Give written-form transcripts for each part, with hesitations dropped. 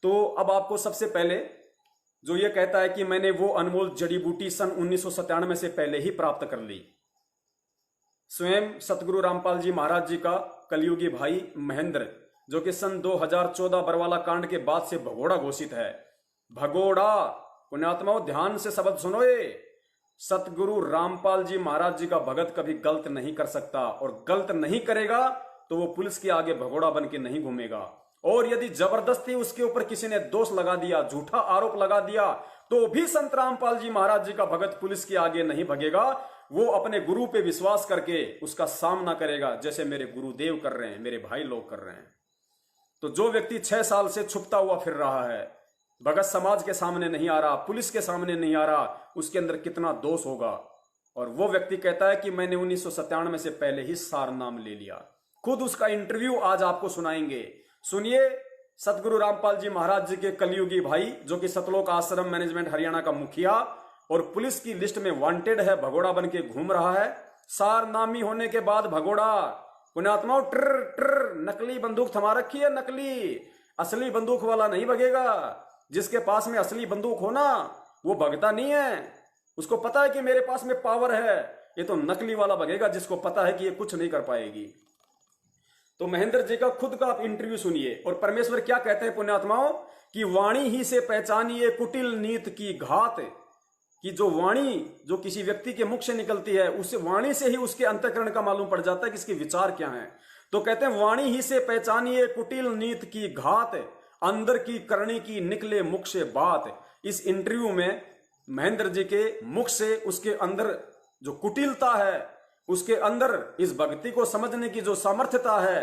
तो अब आपको सबसे पहले जो ये कहता है कि मैंने वो अनमोल जड़ी बूटी सन 1997 से पहले ही प्राप्त कर ली, स्वयं सतगुरु रामपाल जी महाराज जी का कलयुगी भाई महेंद्र, जो कि सन 2014 बरवाला कांड के बाद से भगोड़ा घोषित है। भगोड़ा, पुण्यात्माओं ध्यान से शब्द सुनो, ये सतगुरु रामपाल जी महाराज जी का भगत कभी गलत नहीं कर सकता, और गलत नहीं करेगा तो वो पुलिस के आगे भगोड़ा बन के नहीं घूमेगा। और यदि जबरदस्ती उसके ऊपर किसी ने दोष लगा दिया, झूठा आरोप लगा दिया, तो भी संत रामपाल जी महाराज जी का भगत पुलिस के आगे नहीं भगेगा। वो अपने गुरु पे विश्वास करके उसका सामना करेगा, जैसे मेरे गुरुदेव कर रहे हैं, मेरे भाई लोग कर रहे हैं। तो जो व्यक्ति 6 साल से छुपता हुआ फिर रहा है, भगत समाज के सामने नहीं आ रहा, पुलिस के सामने नहीं आ रहा, उसके अंदर कितना दोष होगा। और वो व्यक्ति कहता है कि मैंने 1997 से पहले ही सार नाम ले लिया। खुद उसका इंटरव्यू आज आपको सुनाएंगे। सुनिए, सतगुरु रामपाल जी महाराज जी के कलयुगी भाई, जो कि सतलोक आश्रम मैनेजमेंट हरियाणा का मुखिया और पुलिस की लिस्ट में वांटेड है, भगोड़ा बन के घूम रहा है। सार नामी होने के बाद भगोड़ा, पुण्यात्माओं, ट्र ट्र नकली बंदूक थमा रखी है, नकली, असली बंदूक वाला नहीं भगेगा। जिसके पास में असली बंदूक हो ना, वो भगता नहीं है, उसको पता है कि मेरे पास में पावर है। ये तो नकली वाला भगेगा जिसको पता है कि ये कुछ नहीं कर पाएगी। तो महेंद्र जी का खुद का आप इंटरव्यू सुनिए, और परमेश्वर क्या कहते हैं पुण्यात्माओं, कि वाणी ही से पहचानिए कुटिल नीत की घात, कि जो वाणी जो किसी व्यक्ति के मुख से निकलती है, उस वाणी से ही उसके अंतःकरण का मालूम पड़ जाता है कि इसके विचार क्या हैं। तो कहते हैं वाणी ही से पहचानिए कुटिल नीत की घात, अंदर की करनी की निकले मुख से बात। इस इंटरव्यू में महेंद्र जी के मुख से उसके अंदर जो कुटिलता है, उसके अंदर इस भक्ति को समझने की जो सामर्थ्यता है,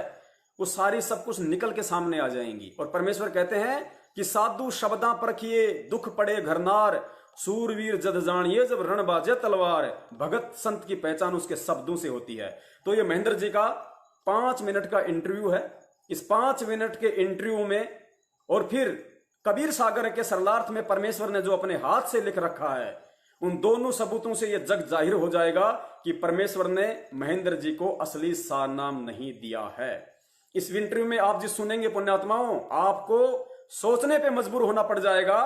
वो सारी सब कुछ निकल के सामने आ जाएंगी। और परमेश्वर कहते हैं कि साधु शब्दां परखिए दुख पड़े घरनार, सूरवीर जद जानिए जब रण बाजे तलवार। भगत संत की पहचान उसके शब्दों से होती है। तो ये महेंद्र जी का 5 मिनट का इंटरव्यू है। इस 5 मिनट के इंटरव्यू में, और फिर कबीर सागर के सरलार्थ में परमेश्वर ने जो अपने हाथ से लिख रखा है, उन दोनों सबूतों से यह जग जाहिर हो जाएगा कि परमेश्वर ने महेंद्र जी को असली सार नाम नहीं दिया है। इस इंटरव्यू में आप जिस सुनेंगे पुण्यात्माओं, आपको सोचने पे मजबूर होना पड़ जाएगा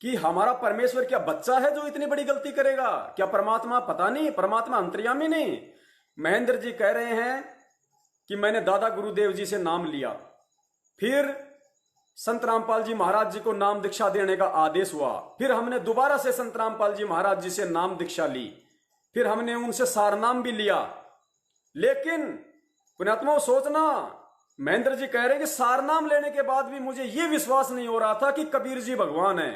कि हमारा परमेश्वर क्या बच्चा है जो इतनी बड़ी गलती करेगा? क्या परमात्मा पता नहीं, परमात्मा अंतर्यामी नहीं? महेंद्र जी कह रहे हैं कि मैंने दादा गुरुदेव जी से नाम लिया, फिर संत रामपाल जी महाराज जी को नाम दीक्षा देने का आदेश हुआ, फिर हमने दोबारा से संत रामपाल जी महाराज जी से नाम दीक्षा ली, फिर हमने उनसे सारनाम भी लिया। लेकिन पुण्यात्माओं सोचना, महेंद्र जी कह रहे हैं कि सारनाम लेने के बाद भी मुझे यह विश्वास नहीं हो रहा था कि कबीर जी भगवान है।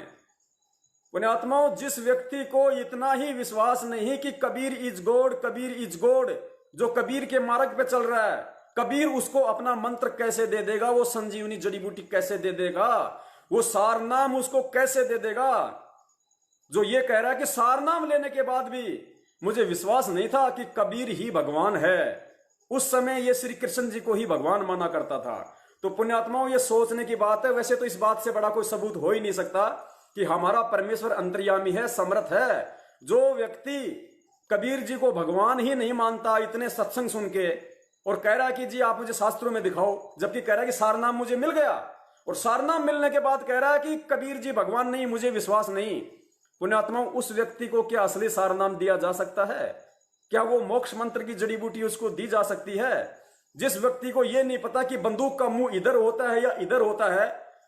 पुण्यात्माओं, जिस व्यक्ति को इतना ही विश्वास नहीं कि Kabir is God, Kabir is God, जो कबीर के मार्ग पे चल रहा है, कबीर उसको अपना मंत्र कैसे दे देगा, वो संजीवनी जड़ी बूटी कैसे दे देगा, वो सारनाम उसको कैसे दे देगा? जो ये कह रहा है कि सारनाम लेने के बाद भी मुझे विश्वास नहीं था कि कबीर ही भगवान है, उस समय ये श्री कृष्ण जी को ही भगवान माना करता था। तो पुण्यात्माओं, ये सोचने की बात है। वैसे तो इस बात से बड़ा कोई सबूत हो ही नहीं सकता कि हमारा परमेश्वर अंतर्यामी है, समर्थ है। जो व्यक्ति कबीर जी को भगवान ही नहीं मानता, इतने सत्संग सुन के, और कह रहा है कि जी आप मुझे शास्त्रों में दिखाओ, जबकि कह रहा है कि सारनाम मुझे मिल गया, और सारनाम मिलने के बाद कह रहा है कि कबीर जी भगवान नहीं, मुझे विश्वास नहीं। पुण्यात्माओं, उस व्यक्ति को क्या असली सारनाम दिया जा सकता है? क्या वो मोक्ष मंत्र की जड़ी बूटी उसको दी जा सकती है? जिस व्यक्ति को यह नहीं पता कि बंदूक का मुंह इधर होता है या इधर होता है,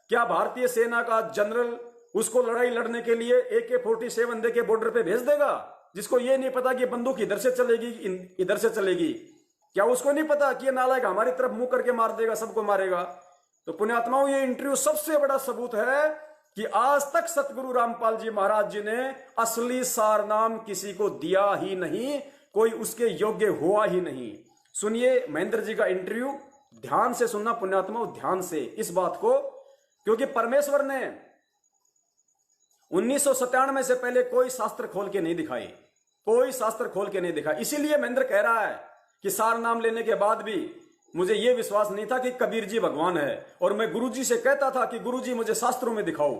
क्या भारतीय सेना का जनरल उसको लड़ाई लड़ने के लिए AK-47 दे के बॉर्डर पे भेज देगा? जिसको यह नहीं पता कि बंदूक इधर से चलेगी इधर से चलेगी, क्या उसको नहीं पता कि ये नालायक हमारी तरफ मुंह करके मार देगा, सबको मारेगा? तो पुण्यात्माओं, ये इंटरव्यू सबसे बड़ा सबूत है कि आज तक सतगुरु रामपाल जी महाराज जी ने असली सारनाम किसी को दिया ही नहीं, कोई उसके योग्य हुआ ही नहीं। सुनिए महेंद्र जी का इंटरव्यू, ध्यान से सुनना पुण्यात्माओं, ध्यान से इस बात को, क्योंकि परमेश्वर ने 1997 से पहले कोई शास्त्र खोल के नहीं दिखाई, कोई शास्त्र खोल के नहीं दिखा। इसीलिए महेंद्र कह रहा है कि सार नाम लेने के बाद भी मुझे यह विश्वास नहीं था कि कबीर जी भगवान है, और मैं गुरुजी से कहता था कि गुरुजी मुझे शास्त्रों में दिखाओ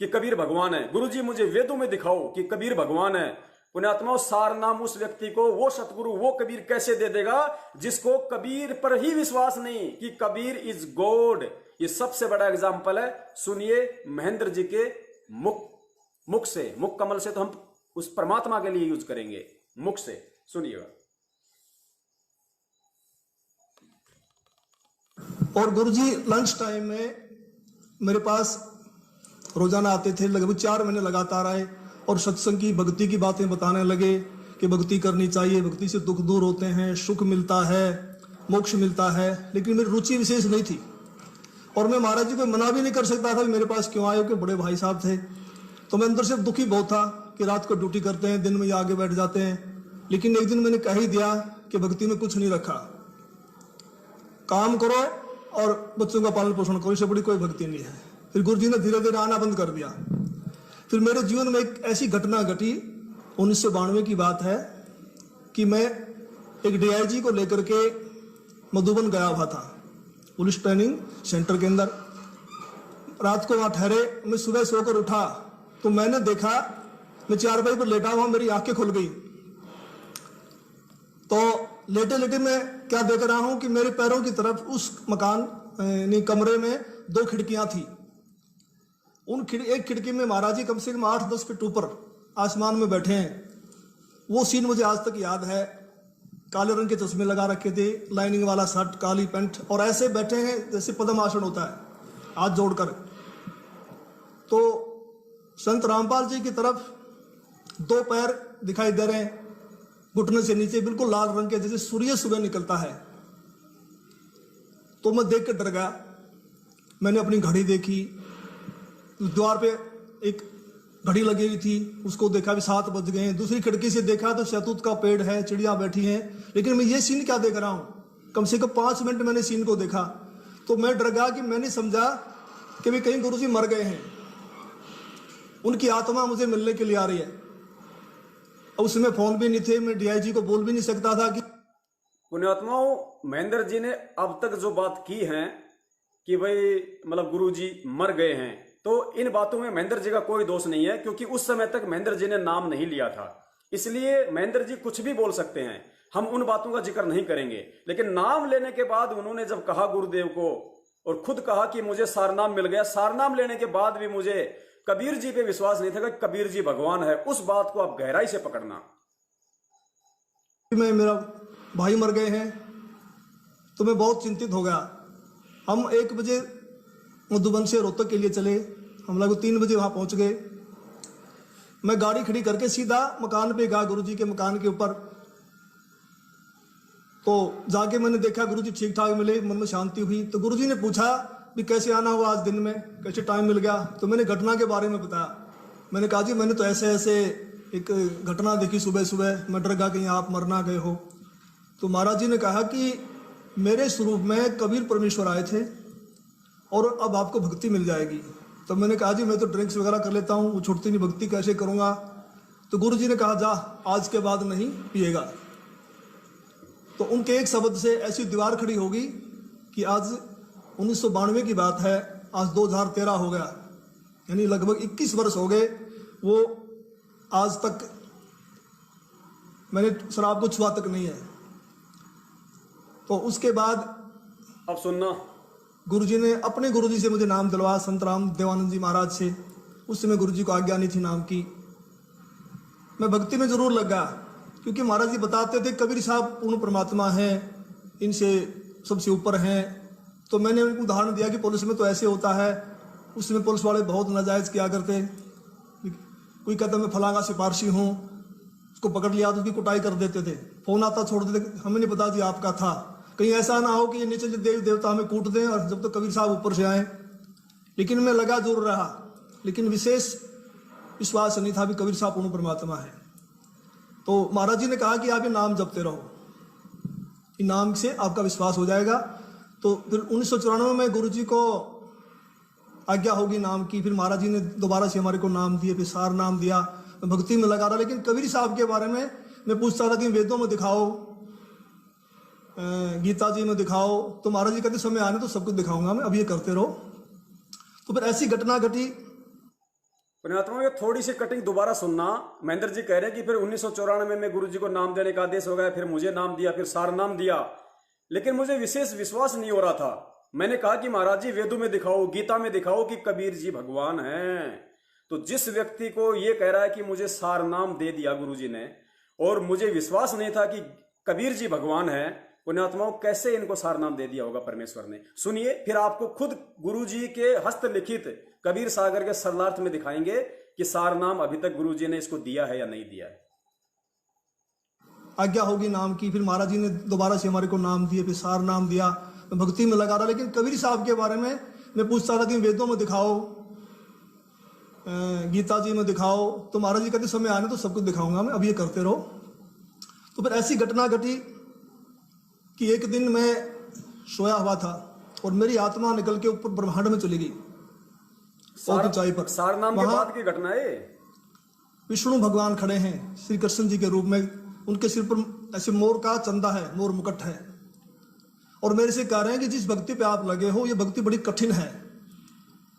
कि कबीर भगवान है, गुरुजी मुझे वेदों में दिखाओ कि कबीर भगवान है। पुण्यात्माओं, सार नाम उस व्यक्ति को, वो सतगुरु, वो कबीर कैसे दे देगा जिसको कबीर पर ही विश्वास नहीं कि कबीर इज गॉड, ये सबसे बड़ा एग्जाम्पल है। सुनिए महेंद्र जी के मुख से, मुख कमल से तो हम उस परमात्मा के लिए यूज करेंगे, मुख से सुनिएगा। और गुरुजी लंच टाइम में मेरे पास रोजाना आते थे, लगभग 4 महीने लगातार आए और सत्संग की, भक्ति की बातें बताने लगे कि भक्ति करनी चाहिए, भक्ति से दुख दूर होते हैं, सुख मिलता है, मोक्ष मिलता है। लेकिन मेरी रुचि विशेष नहीं थी और मैं महाराज जी को मना भी नहीं कर सकता था कि मेरे पास क्यों आए, क्योंकि बड़े भाई साहब थे। तो मैं अंदर से दुखी बहुत था कि रात को ड्यूटी करते हैं, दिन में ये आगे बैठ जाते हैं। लेकिन एक दिन मैंने कह ही दिया कि भक्ति में कुछ नहीं रखा, काम करो और बच्चों का पालन पोषण करो, इससे बड़ी कोई भक्ति नहीं है। फिर गुरु जी ने धीरे धीरे आना बंद कर दिया। फिर मेरे जीवन में एक ऐसी घटना घटी, 1992 की बात है, कि मैं एक डीआईजी को लेकर के मधुबन गया हुआ था, पुलिस ट्रेनिंग सेंटर के अंदर। रात को वहां ठहरे, मैं सुबह सोकर उठा तो मैंने देखा, मैं चारपाई पर लेटा हुआ, मेरी आंखें खुल गई। तो लेटे लेटे मैं क्या देख रहा हूं कि मेरे पैरों की तरफ उस मकान कमरे में 2 खिड़कियां थी। एक खिड़की में महाराज जी कम से कम 8-10 फीट ऊपर आसमान में बैठे हैं। वो सीन मुझे आज तक याद है। काले रंग के चश्मे लगा रखे थे, लाइनिंग वाला शर्ट, काली पैंट, और ऐसे बैठे हैं जैसे पद्म आसन होता है, हाथ जोड़कर। तो संत रामपाल जी की तरफ 2 पैर दिखाई दे रहे हैं, घुटने से नीचे बिल्कुल लाल रंग के, जैसे सूर्य सुबह निकलता है। तो मैं देख के डर गया। मैंने अपनी घड़ी देखी, द्वार पे एक घड़ी लगी हुई थी, उसको देखा भी 7 बज गए। दूसरी खिड़की से देखा तो शहतूत का पेड़ है, चिड़िया बैठी हैं। लेकिन मैं ये सीन क्या देख रहा हूँ, कम से कम 5 मिनट मैंने सीन को देखा। तो मैं डर गया कि मैंने समझा कि भी कहीं गुरुजी मर गए हैं, उनकी आत्मा मुझे मिलने के लिए आ रही है। अब उसमें फोन भी नहीं थे, मैं डीआईजी को बोल भी नहीं सकता था कि पुण्यात्माओं, महेंद्र जी ने अब तक जो बात की है कि भाई मतलब गुरुजी मर गए हैं, तो इन बातों में महेंद्र जी का कोई दोष नहीं है, क्योंकि उस समय तक महेंद्र जी ने नाम नहीं लिया था। इसलिए महेंद्र जी कुछ भी बोल सकते हैं, हम उन बातों का जिक्र नहीं करेंगे। लेकिन नाम लेने के बाद उन्होंने जब कहा गुरुदेव को, और खुद कहा कि मुझे सारनाम मिल गया, सारनाम लेने के बाद भी मुझे कबीर जी पे विश्वास नहीं था कि कबीर जी भगवान है, उस बात को आप गहराई से पकड़ना। मैं, मेरा भाई मर गए हैं, तो मैं बहुत चिंतित हो गया। हम 1 बजे मधुबन से रोहतक के लिए चले, हम लोग 3 बजे वहां पहुंच गए। मैं गाड़ी खड़ी करके सीधा मकान पे गया, गुरुजी के मकान के ऊपर। तो जाके मैंने देखा गुरुजी ठीक ठाक मिले, मन में शांति हुई। तो गुरुजी ने पूछा भी कैसे आना हुआ आज दिन में, कैसे टाइम मिल गया। तो मैंने घटना के बारे में बताया। मैंने कहा जी मैंने तो ऐसे ऐसे एक घटना देखी सुबह सुबह, मैं डर गया कहीं आप मर ना गए हो। तो महाराज जी ने कहा कि मेरे स्वरूप में कबीर परमेश्वर आए थे और अब आपको भक्ति मिल जाएगी। तो मैंने कहा जी मैं तो ड्रिंक्स वगैरह कर लेता हूँ, वो छूटती नहीं, भक्ति कैसे करूँगा। तो गुरु जी ने कहा जा आज के बाद नहीं पिएगा। तो उनके एक शब्द से ऐसी दीवार खड़ी होगी कि आज 1992 की बात है, आज 2013 हो गया, यानी लगभग 21 वर्ष हो गए। वो आज तक मैंने शराब को छुआ तक नहीं है। तो उसके बाद अब सुनना, गुरुजी ने अपने गुरुजी से मुझे नाम दिलवाया, संत राम देवानंद जी महाराज से। उस समय गुरुजी को आज्ञा नहीं थी नाम की। मैं भक्ति में जरूर लग गया, क्योंकि महाराज जी बताते थे कबीर साहब पूर्ण परमात्मा हैं, इनसे सबसे ऊपर हैं। तो मैंने उनको उदाहरण दिया कि पुलिस में तो ऐसे होता है, उसमें पुलिस वाले बहुत नाजायज़ किया करते। कोई कहता मैं फलांगा सिपारशी हूँ, उसको पकड़ लिया तो उसकी कुटाई कर देते थे, फोन आता छोड़ देते, हमें नहीं पता जी आपका था। कहीं ऐसा ना हो कि ये नीचे देवी देवता हमें कूट दें और जब तक कबीर साहब ऊपर से आए। लेकिन मैं लगा जरूर रहा, लेकिन विशेष विश्वास नहीं था भी कबीर साहब पूर्ण परमात्मा है। तो महाराज जी ने कहा कि आप ये नाम जपते रहो, इन नाम से आपका विश्वास हो जाएगा। तो फिर 1994 में गुरु जी को आज्ञा होगी नाम की। फिर महाराज जी ने दोबारा से हमारे को नाम दिए, फिर सार नाम दिया। मैं भक्ति में लगा रहा, लेकिन कबीर साहब के बारे में मैं पूछता था कि वेदों में दिखाओ, गीता जी में दिखाओ। तो महाराज जी कहते समय आने तो सब कुछ दिखाऊंगा मैं, अब ये करते रहो। तो फिर ऐसी घटना घटी। पुण्यात्मा, ये थोड़ी सी कटिंग दोबारा सुनना। महेंद्र जी कह रहे हैं कि फिर 1994 में गुरु जी को नाम देने का आदेश हो गया, फिर मुझे नाम दिया, फिर सार नाम दिया, लेकिन मुझे विशेष विश्वास नहीं हो रहा था। मैंने कहा कि महाराज जी वेदों में दिखाओ, गीता में दिखाओ कि कबीर जी भगवान हैं। तो जिस व्यक्ति को ये कह रहा है कि मुझे सार नाम दे दिया गुरुजी ने और मुझे विश्वास नहीं था कि कबीर जी भगवान है, पुण्यात्माओं कैसे इनको सार नाम दे दिया होगा परमेश्वर ने। सुनिए, फिर आपको खुद गुरुजी के हस्तलिखित कबीर सागर के सरलार्थ में दिखाएंगे कि सार नाम अभी तक गुरुजी ने इसको दिया है या नहीं दिया है। आज्ञा होगी नाम की, फिर महाराज जी ने दोबारा से हमारे को नाम दिए, फिर सार नाम दिया। मैं भक्ति में लगा रहा, लेकिन कबीर साहब के बारे में मैं पूछता था कि वेदों में दिखाओ, गीता जी में दिखाओ। तो महाराज जी कहते समय आने तो सब कुछ दिखाऊंगा मैं, अब ये करते रहो। तो फिर ऐसी घटना घटी कि एक दिन मैं सोया हुआ था और मेरी आत्मा निकल के ऊपर ब्रह्मांड में चली गई, बहुत ऊंचाई पर। सार नाम के बाद की घटना है। विष्णु भगवान खड़े हैं श्री कृष्ण जी के रूप में, उनके सिर पर ऐसे मोर का चंदा है, मोर मुकुट है, और मेरे से कह रहे हैं कि जिस भक्ति पे आप लगे हो ये भक्ति बड़ी कठिन है,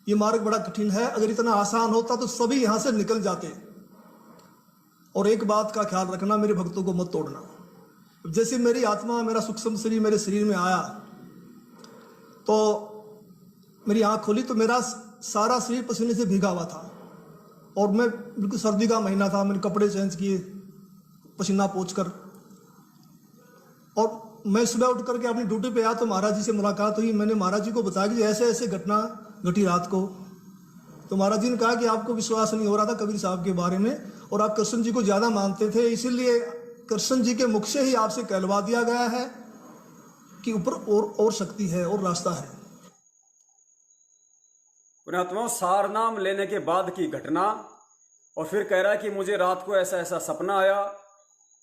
ये मार्ग बड़ा कठिन है, अगर इतना आसान होता तो सभी यहां से निकल जाते। और एक बात का ख्याल रखना, मेरे भक्तों को मत तोड़ना। जैसे मेरी आत्मा, मेरा सूक्ष्म शरीर मेरे शरीर में आया तो मेरी आंख खोली तो मेरा सारा शरीर पसीने से भीगा हुआ था और मैं बिल्कुल सर्दी का महीना था, मैंने कपड़े चेंज किए पसीना पोंछकर, और मैं सुबह उठ करके अपनी ड्यूटी पे आया तो महाराज जी से मुलाकात हुई। मैंने महाराज जी को बताया कि ऐसे ऐसे घटना घटी रात को। तो महाराज जी ने कहा कि आपको विश्वास नहीं हो रहा था कबीर साहब के बारे में और आप कृष्ण जी को ज्यादा मानते थे, इसीलिए कृष्ण जी के मुख से ही आपसे कहलवा दिया गया है कि ऊपर और शक्ति है और रास्ता है। पुण्यात्माओं, सार नाम लेने के बाद की घटना, और फिर कह रहा है कि मुझे रात को ऐसा ऐसा सपना आया,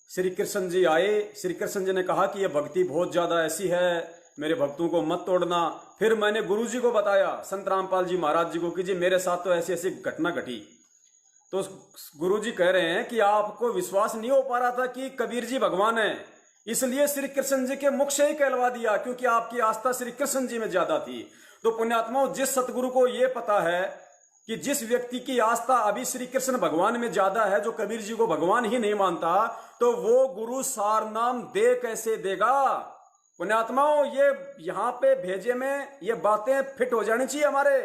श्री कृष्ण जी आए, श्री कृष्ण जी ने कहा कि यह भक्ति बहुत ज्यादा ऐसी है, मेरे भक्तों को मत तोड़ना। फिर मैंने गुरु जी को बताया, संत रामपाल जी महाराज जी को, कि जी मेरे साथ तो ऐसी ऐसी घटना घटी। तो गुरु जी कह रहे हैं कि आपको विश्वास नहीं हो पा रहा था कि कबीर जी भगवान है, इसलिए श्री कृष्ण जी के मुख से ही कहलवा दिया, क्योंकि आपकी आस्था श्री कृष्ण जी में ज्यादा थी। तो पुण्यात्माओं, जिस सतगुरु को यह पता है कि जिस व्यक्ति की आस्था अभी श्री कृष्ण भगवान में ज्यादा है, जो कबीर जी को भगवान ही नहीं मानता, तो वो गुरु सार नाम दे कैसे देगा। पुण्यात्माओं, ये यहां पे भेजे में ये बातें फिट हो जानी चाहिए हमारे।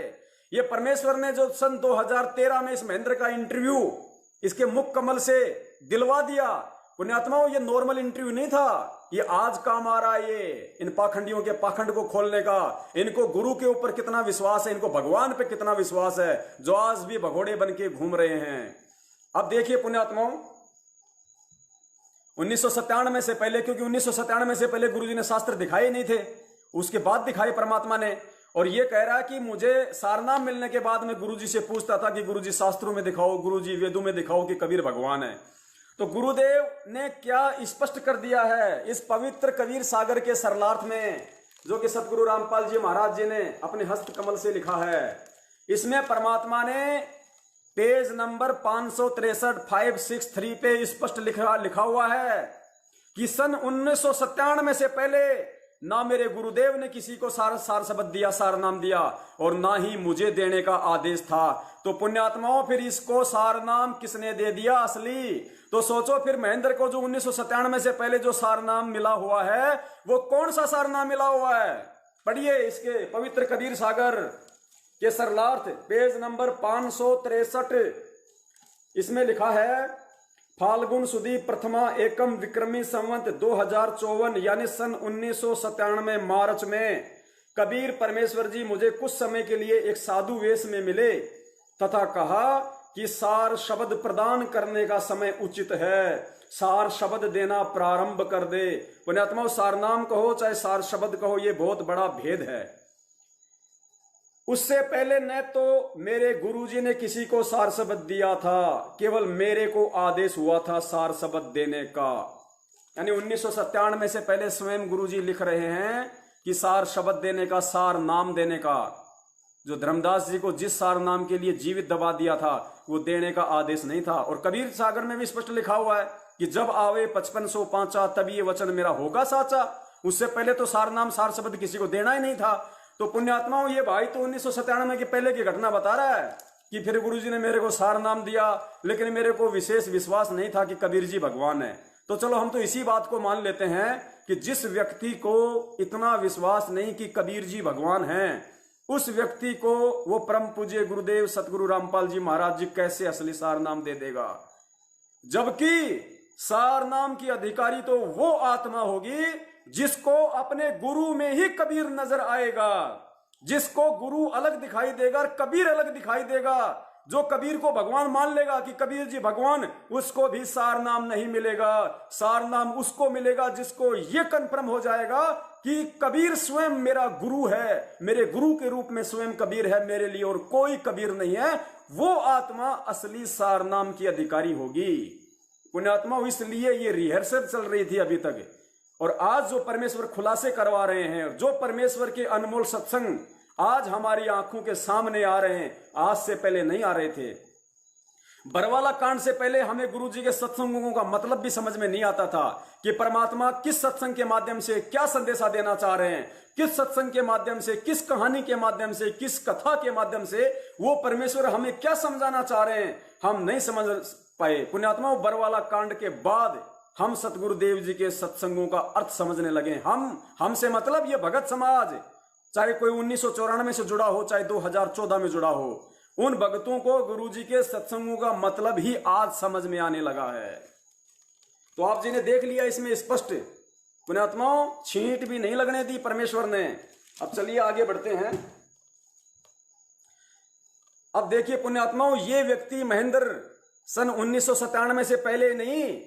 ये परमेश्वर ने जो सन 2013 में इस महेंद्र का इंटरव्यू इसके मुख कमल से दिलवा दिया, पुण्यात्माओं ये नॉर्मल इंटरव्यू नहीं था, ये आज काम आ रहा है। ये इन पाखंडियों के पाखंड को खोलने का, इनको गुरु के ऊपर कितना विश्वास है, इनको भगवान पे कितना विश्वास है, जो आज भी भगोड़े बन के घूम रहे हैं। अब देखिए पुण्यात्माओं, 1997 से पहले, क्योंकि 1997 से पहले गुरुजी ने शास्त्र दिखाए नहीं थे, उसके बाद दिखाए परमात्मा ने। और ये कह रहा है कि मुझे सारनाम मिलने के बाद में गुरुजी से पूछता था कि गुरुजी शास्त्रों में दिखाओ, गुरुजी वेदों में दिखाओ कि कबीर भगवान है। तो गुरुदेव ने क्या स्पष्ट कर दिया है इस पवित्र कबीर सागर के सरलार्थ में, जो कि सतगुरु रामपाल जी महाराज जी ने अपने हस्त कमल से लिखा है। इसमें परमात्मा ने पेज नंबर 563 पे स्पष्ट लिखा हुआ है कि सन 1997 से पहले ना मेरे गुरुदेव ने किसी को सार शब्द दिया, सार नाम दिया, और ना ही मुझे देने का आदेश था। तो पुण्यात्माओं, फिर इसको सार नाम किसने दे दिया असली? तो सोचो फिर महेंद्र को जो 1997 से पहले जो सार नाम मिला हुआ है, वो कौन सा सार नाम मिला हुआ है? पढ़िए इसके पवित्र कबीर सागर के सरलार्थ पेज नंबर 563, इसमें लिखा है, फाल्गुन सुदी प्रथमा एकम विक्रमी संवत 2054 यानी सन 1997 मार्च में कबीर परमेश्वर जी मुझे कुछ समय के लिए एक साधु वेश में मिले तथा कहा कि सार शब्द प्रदान करने का समय उचित है, सार शब्द देना प्रारंभ कर दे। पुण्यात्माओं, सार नाम कहो चाहे सार शब्द कहो, ये बहुत बड़ा भेद है। उससे पहले न तो मेरे गुरुजी ने किसी को सार शब्द दिया था, केवल मेरे को आदेश हुआ था सार शब्द देने का। यानी 1997 से पहले स्वयं गुरुजी लिख रहे हैं कि सार शब्द देने का, सार नाम देने का, जो धर्मदास जी को जिस सार नाम के लिए जीवित दबा दिया था वो देने का आदेश नहीं था। और कबीर सागर में भी स्पष्ट लिखा हुआ है कि जब आवे 5505 तब ये वचन मेरा होगा साचा। उससे पहले तो सार नाम सार शब्द किसी को देना ही नहीं था। तो पुण्यात्माओं, ये भाई तो 1997 के पहले की घटना बता रहा है कि फिर गुरुजी ने मेरे को सार नाम दिया, लेकिन मेरे को विशेष विश्वास नहीं था कि कबीर जी भगवान है। तो चलो हम तो इसी बात को मान लेते हैं कि जिस व्यक्ति को इतना विश्वास नहीं कि कबीर जी भगवान हैं, उस व्यक्ति को वो परम पूज्य गुरुदेव सतगुरु रामपाल जी महाराज जी कैसे असली सार नाम दे देगा। जबकि सार नाम की अधिकारी तो वो आत्मा होगी जिसको अपने गुरु में ही कबीर नजर आएगा, जिसको गुरु अलग दिखाई देगा और कबीर अलग दिखाई देगा। जो कबीर को भगवान मान लेगा कि कबीर जी भगवान, उसको भी सार नाम नहीं मिलेगा। सार नाम उसको मिलेगा जिसको ये कन्फर्म हो जाएगा कि कबीर स्वयं मेरा गुरु है, मेरे गुरु के रूप में स्वयं कबीर है मेरे लिए और कोई कबीर नहीं है। वो आत्मा असली सार नाम की अधिकारी होगी। पुण्यात्मा, इसलिए ये रिहर्सल चल रही थी अभी तक, और आज जो परमेश्वर खुलासे करवा रहे हैं, जो परमेश्वर के अनमोल सत्संग आज हमारी आंखों के सामने आ रहे हैं, आज से पहले नहीं आ रहे थे। बरवाला कांड से पहले हमें गुरुजी के सत्संगों का मतलब भी समझ में नहीं आता था कि परमात्मा किस सत्संग के माध्यम से क्या संदेशा देना चाह रहे हैं, किस सत्संग के माध्यम से, किस कहानी के माध्यम से, किस कथा के माध्यम से वो परमेश्वर हमें क्या समझाना चाह रहे हैं, हम नहीं समझ पाए। पुण्यात्मा, बरवाला कांड के बाद हम सतगुरुदेव जी के सत्संगों का अर्थ समझने लगे। हमसे मतलब ये भगत समाज, चाहे कोई 1994 से जुड़ा हो, चाहे 2014 में जुड़ा हो, उन भक्तों को गुरुजी के सत्संगों का मतलब ही आज समझ में आने लगा है। तो आप जी ने देख लिया इसमें स्पष्ट। पुण्यात्माओं, छींट भी नहीं लगने दी परमेश्वर ने। अब चलिए आगे बढ़ते हैं। अब देखिए पुण्यात्माओं, ये व्यक्ति महेंद्र सन 1997 से पहले नहीं,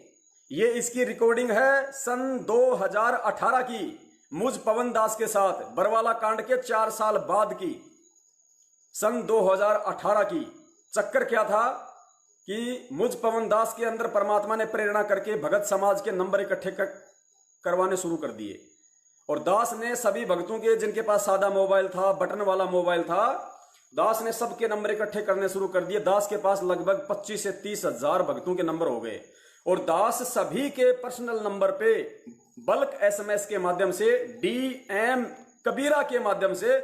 ये इसकी रिकॉर्डिंग है सन 2018 की, मुझ पवन दास के साथ, बरवाला कांड के 4 साल बाद की, सन 2018 की। चक्कर क्या था कि मुझ पवन दास के अंदर परमात्मा ने प्रेरणा करके भगत समाज के नंबर इकट्ठे करवाने शुरू कर दिए, और दास ने सभी भक्तों के, जिनके पास सादा मोबाइल था, बटन वाला मोबाइल था, दास ने सबके नंबर इकट्ठे करने शुरू कर दिए। दास के पास लगभग 25 से 30 हजार भक्तों के नंबर हो गए, और दास सभी के पर्सनल नंबर पे बल्क एसएमएस के माध्यम से, डीएम कबीरा के माध्यम से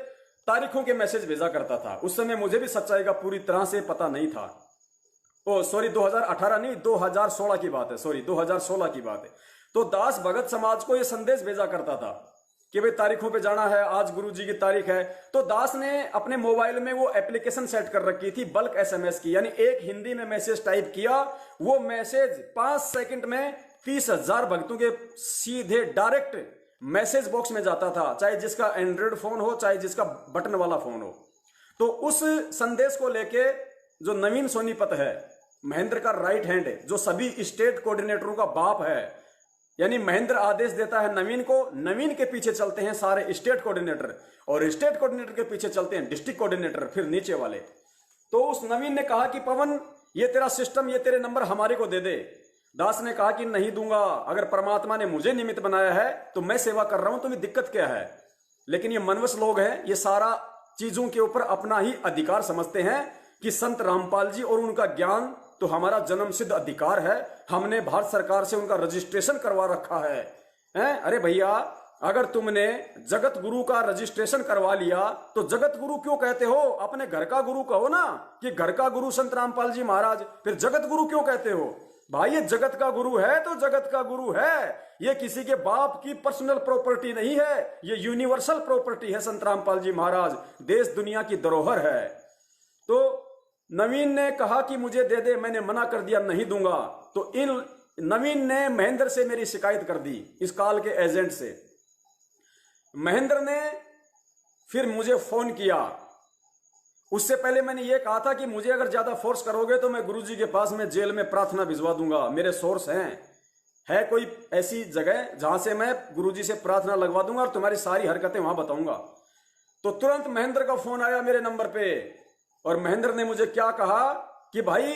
तारीखों के मैसेज भेजा करता था। उस समय मुझे भी सच्चाई का पूरी तरह से पता नहीं था। 2018 नहीं, 2016 की बात है, 2016 की बात है। तो दास भगत समाज को यह संदेश भेजा करता था कि भाई तारीखों पे जाना है, आज गुरुजी की तारीख है। तो दास ने अपने मोबाइल में वो एप्लीकेशन सेट कर रखी थी बल्क एसएमएस की, यानी एक हिंदी में मैसेज टाइप किया, वो मैसेज 5 सेकंड में 30,000 भक्तों के सीधे डायरेक्ट मैसेज बॉक्स में जाता था, चाहे जिसका एंड्रॉइड फोन हो, चाहे जिसका बटन वाला फोन हो। तो उस संदेश को लेके जो नवीन सोनीपत है, महेंद्र का राइट हैंड, जो सभी स्टेट कोऑर्डिनेटरों का बाप है, यानी महेंद्र आदेश देता है नवीन को, नवीन के पीछे चलते हैं सारे स्टेट कोऑर्डिनेटर, और स्टेट कोऑर्डिनेटर के पीछे चलते हैं डिस्ट्रिक्ट कोऑर्डिनेटर, फिर नीचे वाले। तो उस नवीन ने कहा कि पवन, ये तेरा सिस्टम, ये तेरे नंबर हमारे को दे दे। दास ने कहा कि नहीं दूंगा, अगर परमात्मा ने मुझे निमित्त बनाया है तो मैं सेवा कर रहा हूं, तुम्हें दिक्कत क्या है। लेकिन ये मनवश लोग हैं, ये सारा चीजों के ऊपर अपना ही अधिकार समझते हैं कि संत रामपाल जी और उनका ज्ञान तो हमारा जन्म सिद्ध अधिकार है, हमने भारत सरकार से उनका रजिस्ट्रेशन करवा रखा है। अरे भैया, अगर तुमने जगत गुरु का रजिस्ट्रेशन करवा लिया तो जगत गुरु क्यों कहते हो, अपने घर का गुरु कहो ना, कि घर का गुरु संत रामपाल जी महाराज, फिर जगत गुरु क्यों कहते हो। भाई, ये जगत का गुरु है तो जगत का गुरु है, ये किसी के बाप की पर्सनल प्रॉपर्टी नहीं है, ये यूनिवर्सल प्रॉपर्टी है संत रामपाल जी महाराज, देश दुनिया की धरोहर है। तो नवीन ने कहा कि मुझे दे दे, मैंने मना कर दिया, नहीं दूंगा। तो इन नवीन ने महेंद्र से मेरी शिकायत कर दी, इस काल के एजेंट से। महेंद्र ने फिर मुझे फोन किया। उससे पहले मैंने ये कहा था कि मुझे अगर ज्यादा फोर्स करोगे तो मैं गुरुजी के पास में जेल में प्रार्थना भिजवा दूंगा, मेरे सोर्स है कोई ऐसी जगह जहां से मैं गुरुजी से प्रार्थना लगवा दूंगा और तुम्हारी सारी हरकतें वहां बताऊंगा। तो तुरंत महेंद्र का फोन आया मेरे नंबर पे, और महेंद्र ने मुझे क्या कहा कि भाई,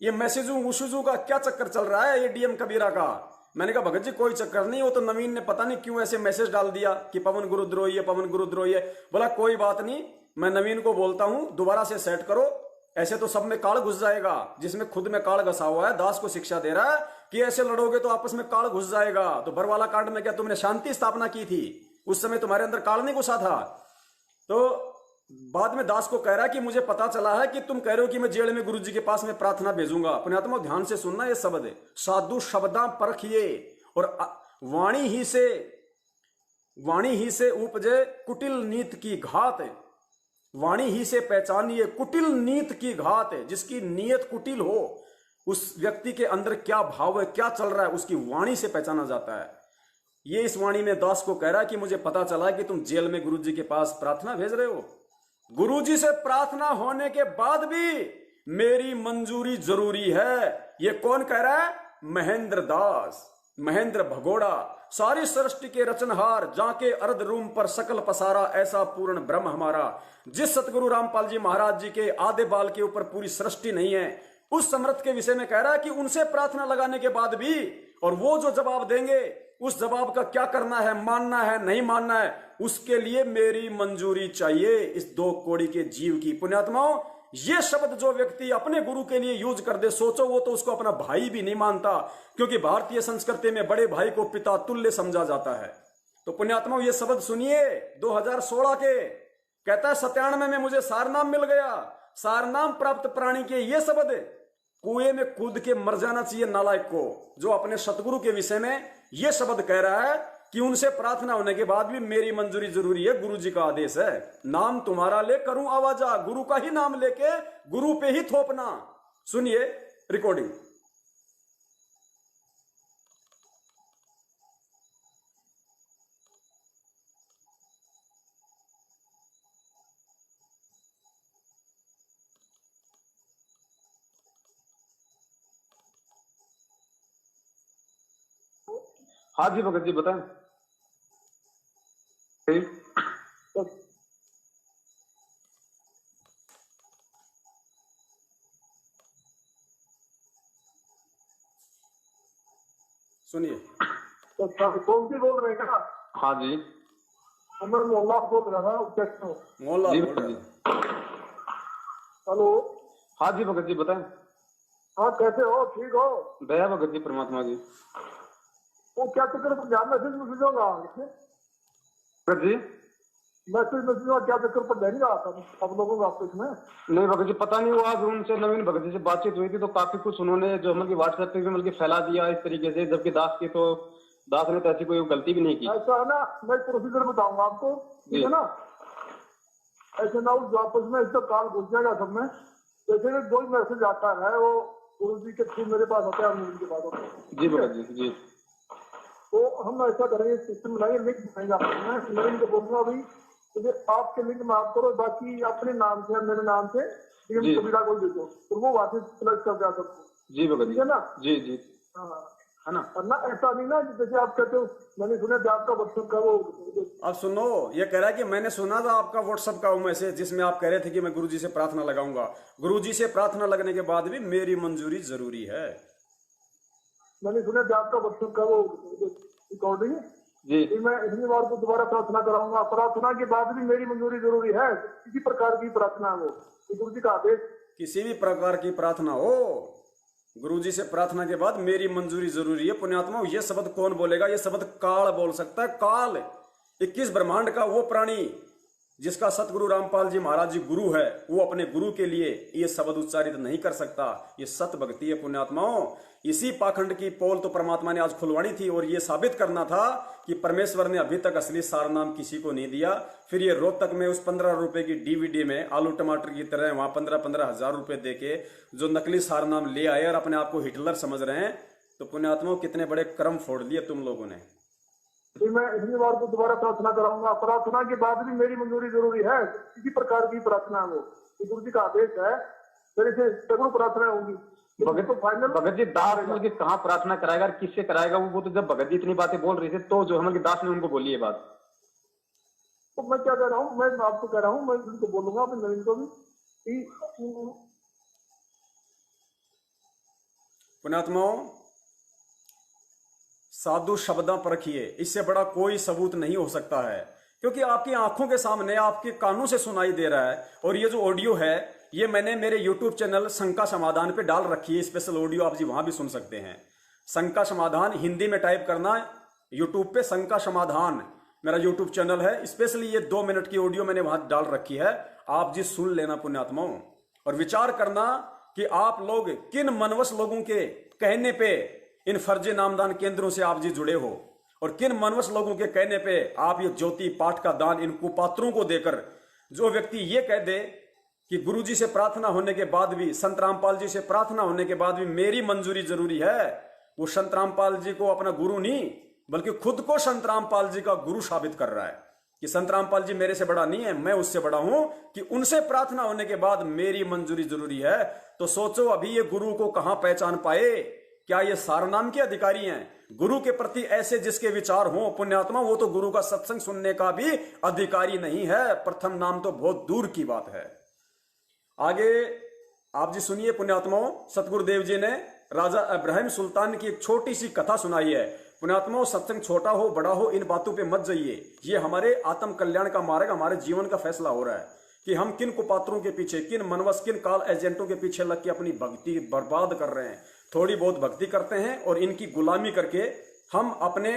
ये मैसेजू उशुजू का क्या चक्कर चल रहा है, ये डीएम कबीरा का। मैंने कहा भगत जी कोई चक्कर नहीं, वो तो नवीन ने पता नहीं क्यों ऐसे मैसेज डाल दिया कि पवन गुरुद्रोही है, पवन गुरुद्रोही है। बोला कोई बात नहीं, मैं नवीन को बोलता हूं दोबारा से सेट करो, ऐसे तो सब में काल घुस जाएगा, जिसमें खुद में काल घसा हुआ है। दास को शिक्षा दे रहा है कि ऐसे लड़ोगे तो आपस में काल घुस जाएगा। तो बरवाला कांड में क्या तुमने शांति स्थापना की थी, उस समय तुम्हारे अंदर काल नहीं घुसा था। तो बाद में दास को कह रहा है कि मुझे पता चला है कि तुम कह रहे हो कि मैं जेल में गुरुजी के पास में प्रार्थना भेजूंगा। पुण्यात्मा ध्यान से सुनना, ये शब्द है, साधु शब्दा परखिए, वाणी ही से उपजे कुटिल नीत की घात। वाणी ही से पहचानिए कुटिल नीत की घात। जिसकी नीयत कुटिल हो, उस व्यक्ति के अंदर क्या भाव है, क्या चल रहा है, उसकी वाणी से पहचाना जाता है। ये इस वाणी में दास को कह रहा है कि मुझे पता चला कि तुम जेल में गुरुजी के पास प्रार्थना भेज रहे हो। गुरुजी से प्रार्थना होने के बाद भी मेरी मंजूरी जरूरी है। ये कौन कह रहा है? महेंद्र दास, महेंद्र भगोड़ा। सारी सृष्टि के रचनहार, जाके अर्ध रूम पर सकल पसारा, ऐसा पूर्ण ब्रह्म हमारा। जिस सतगुरु रामपाल जी महाराज जी के आधे बाल के ऊपर पूरी सृष्टि नहीं है, उस समर्थ के विषय में कह रहा है कि उनसे प्रार्थना लगाने के बाद भी, और वो जो जवाब देंगे उस जवाब का क्या करना है, मानना है नहीं मानना है, उसके लिए मेरी मंजूरी चाहिए इस दो कोड़ी के जीव की। पुण्यात्माओं, ये शब्द जो व्यक्ति अपने गुरु के लिए यूज कर दे, सोचो वो तो उसको अपना भाई भी नहीं मानता, क्योंकि भारतीय संस्कृति में बड़े भाई को पिता तुल्य समझा जाता है। तो पुण्यात्माओं, ये शब्द सुनिए 2016 के। कहता है 97 में मुझे सारनाम मिल गया। सारनाम प्राप्त प्राणी के ये शब्द, कुएं में कूद के मर जाना चाहिए नालायक को, जो अपने सतगुरु के विषय में ये शब्द कह रहा है कि उनसे प्रार्थना होने के बाद भी मेरी मंजूरी जरूरी है। गुरु जी का आदेश है, नाम तुम्हारा ले करूं आवाजा। गुरु का ही नाम लेके गुरु पे ही थोपना। सुनिए रिकॉर्डिंग। हाँ जी भगत जी बताएं। सुनिए। तो कौन सी बोल रहे हैं क्या? हाँ जी अमर मोहल्ला बोल रहा था। मोहल्ला जी बोल भगत जी। रहा है। हेलो। हाँ जी भगत जी बताएं। हाँ, कैसे हो? ठीक हो? दया भगत जी, परमात्मा जी। वो क्या चक्कर पर ध्यान मैसेज होगा? भगत जी मैसेज क्या चक्कर पर ध्यान रहा था सब लोगों का आपस में? नहीं भगत जी, पता नहीं, वो आज उनसे नवीन भगत जी से बातचीत हुई थी तो काफी कुछ उन्होंने जो मतलब व्हाट्सएप पे भी मतलब फैला दिया इस तरीके से, जबकि दास की तो दास ने तो ऐसी कोई गलती भी नहीं की। ऐसा है ना, मैं प्रोसीजर बताऊंगा आपको, ठीक है ना? ऐसे ना उस आपस में इसका काल घुस जाएगा सब में। जैसे कोई मैसेज आता है वो गुरु जी के थ्रू मेरे पास होता है, उनके पास होता है। जी भगत जी जी। तो हम ऐसा करेंगे, सिस्टम बनाएंगे, लिंक बनाएंगे आपको। मैं इनको बोलूंगा भाई मुझे आपके लिंक में आप करो, बाकी अपने नाम से मेरे नाम से कबीरा को दे दो, तो वो वहां से प्लस कर दिया सबको। जी भगत जी, ठीक है ना? जी जी। हाँ, है ना? और ना ऐसा नहीं ना जैसे आप कहते हो मैंने सुना था आपका व्हाट्सएप का वो। अब सुनो, ये कह रहा है कि मैंने सुना था आपका व्हाट्सएप का वो मैसेज जिसमें आप कह रहे थे कि मैं गुरुजी से प्रार्थना लगाऊंगा। गुरुजी से प्रार्थना लगने के बाद भी मेरी मंजूरी जरूरी है। मैंने सुना था आपका व्हाट्सएप का वो रिकॉर्डिंग जी। मैं इतनी बार को दोबारा प्रार्थना कराऊंगा। प्रार्थना के बाद भी मेरी मंजूरी जरूरी है, किसी प्रकार की प्रार्थना हो, गुरु जी का आदेश। किसी भी प्रकार की प्रार्थना हो, गुरुजी से प्रार्थना के बाद मेरी मंजूरी जरूरी है। पुण्यात्मा, ये शब्द कौन बोलेगा? ये शब्द काल बोल सकता है। काल 21 ब्रह्मांड का वो प्राणी जिसका सतगुरु रामपाल जी महाराज जी गुरु है, वो अपने गुरु के लिए ये शब्द उच्चारित नहीं कर सकता। ये सत भक्ति है पुण्यात्माओं। इसी पाखंड की पोल तो परमात्मा ने आज खुलवानी थी और ये साबित करना था कि परमेश्वर ने अभी तक असली सारनाम किसी को नहीं दिया। फिर ये रोहतक में उस 15 रुपए की डीवीडी में आलू टमाटर की तरह वहां 15-15 हजार रुपए देके जो नकली सारनाम ले आए और अपने आप को हिटलर समझ रहे हैं। तो पुण्यात्माओं, कितने बड़े कर्म फोड़ लिए तुम लोगों ने। मैं इतनी बार को दोबारा प्रार्थना कराऊंगा। प्रार्थना के बाद भी मेरी मंजूरी जरूरी है, किसी प्रकार की प्रार्थना हो, गुरु जी का आदेश है, मेरे से सगुण प्रार्थना होगी। भगत तो फाइनल भगत जी, दास ने कहाँ प्रार्थना कराएगा और किससे कराएगा? वो तो जब भगत जी इतनी बातें बोल रहे थे तो जो हमारे दास ने उनको बोली है बात। तो मैं क्या कह रहा हूँ, मैं आपको कह रहा हूँ, मैं उनको बोलूंगा अपने नवीन को भी पुण्यात्माओं, साधु शब्दां परखिए, इससे बड़ा कोई सबूत नहीं हो सकता है, क्योंकि आपकी आंखों के सामने आपके कानों से सुनाई दे रहा है। और ये जो ऑडियो है ये मैंने मेरे यूट्यूब चैनल शंका समाधान पे डाल रखी है, स्पेशल ऑडियो आप जी वहां भी सुन सकते हैं। शंका समाधान हिंदी में टाइप करना यूट्यूब पे, शंका समाधान मेरा यूट्यूब चैनल है। स्पेशली ये 2 मिनट की ऑडियो मैंने वहां डाल रखी है, आप जी सुन लेना पुण्यात्माओं, और विचार करना कि आप लोग किन मनवश लोगों के कहने पे इन फर्जी नामदान केंद्रों से आप जी जुड़े हो। और किन मनवस लोगों के कहने पे आप ये ज्योति पाठ का दान इन कुपात्रों को देकर, जो व्यक्ति ये कह दे कि गुरुजी से प्रार्थना होने के बाद भी, संत रामपाल जी से प्रार्थना होने के बाद भी मेरी मंजूरी जरूरी है, वो संत रामपाल जी को अपना गुरु नहीं बल्कि खुद को संत रामपाल जी का गुरु साबित कर रहा है कि संत रामपाल जी मेरे से बड़ा नहीं है, मैं उससे बड़ा हूं, कि उनसे प्रार्थना होने के बाद मेरी मंजूरी जरूरी है। तो सोचो अभी ये गुरु को कहां पहचान पाए? क्या ये सारनाम के अधिकारी हैं? गुरु के प्रति ऐसे जिसके विचार हो पुण्यात्मा, वो तो गुरु का सत्संग सुनने का भी अधिकारी नहीं है, प्रथम नाम तो बहुत दूर की बात है। आगे आप जी सुनिए पुण्यात्माओं, सतगुरुदेव जी ने राजा इब्राहिम सुल्तान की एक छोटी सी कथा सुनाई है। पुण्यात्माओं, सत्संग छोटा हो बड़ा हो इन बातों पे मत जाइए, ये हमारे आत्म कल्याण का मार्ग, हमारे जीवन का फैसला हो रहा है कि हम किन कुपात्रों के पीछे, किन मनवस, किन काल एजेंटों के पीछे लग के अपनी भक्ति बर्बाद कर रहे हैं। थोड़ी बहुत भक्ति करते हैं और इनकी गुलामी करके हम अपने